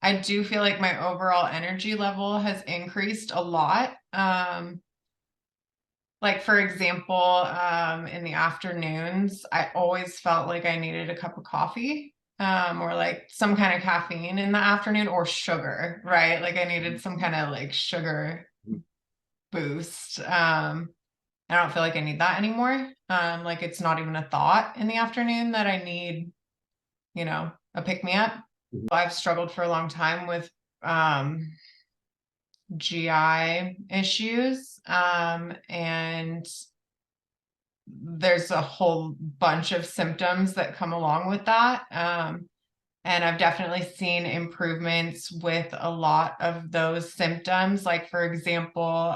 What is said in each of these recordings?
I do feel like my overall energy level has increased a lot. Like for example, in the afternoons, I always felt like I needed a cup of coffee, or like some kind of caffeine in the afternoon or sugar, right? Like I needed some kind of like sugar boost. I don't feel like I need that anymore. Like it's not even a thought in the afternoon that I need, a pick me up. I've struggled for a long time with GI issues. And there's a whole bunch of symptoms that come along with that. And I've definitely seen improvements with a lot of those symptoms. Like, for example,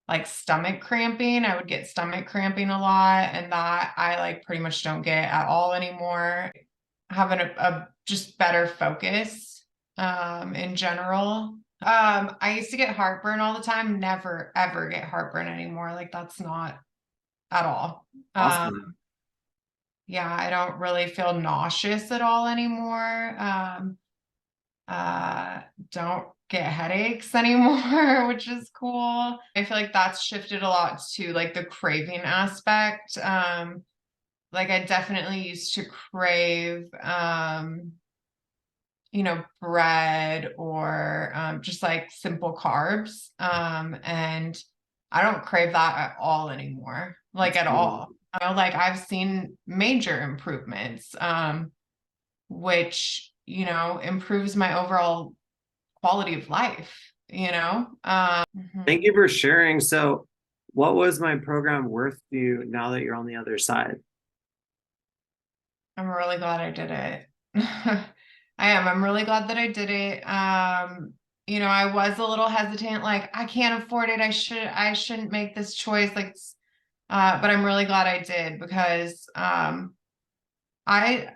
like stomach cramping. I would get stomach cramping a lot, and that I like pretty much don't get at all anymore. Having a just better focus in general. I used to get heartburn all the time, never ever get heartburn anymore. Like that's not at all. Awesome. Yeah, I don't really feel nauseous at all anymore. Uh, don't get headaches anymore, which is cool. I feel like that's shifted a lot to like the craving aspect. Like I definitely used to crave, bread or just like simple carbs. And I don't crave that at all anymore, like That's at cool. all. Like I've seen major improvements, which, improves my overall quality of life. Thank you for sharing. So, what was my program worth to you now that you're on the other side? I'm really glad I did it. I am. I'm really glad that I did it. I was a little hesitant, like I can't afford it. I shouldn't make this choice. But I'm really glad I did because I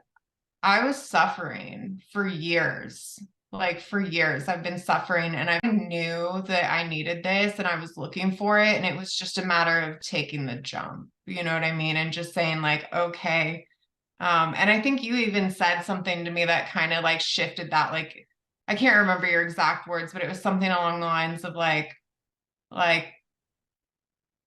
I was suffering for years. Like for years, I've been suffering and I knew that I needed this and I was looking for it. And it was just a matter of taking the jump. You know what I mean? And just saying, like, okay. And I think you even said something to me that kind of like shifted that. Like, I can't remember your exact words, but it was something along the lines of like,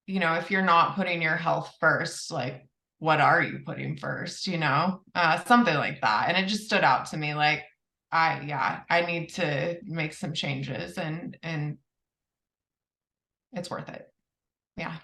if you're not putting your health first, like, what are you putting first, something like that. And it just stood out to me. Like, yeah, I need to make some changes and it's worth it. Yeah.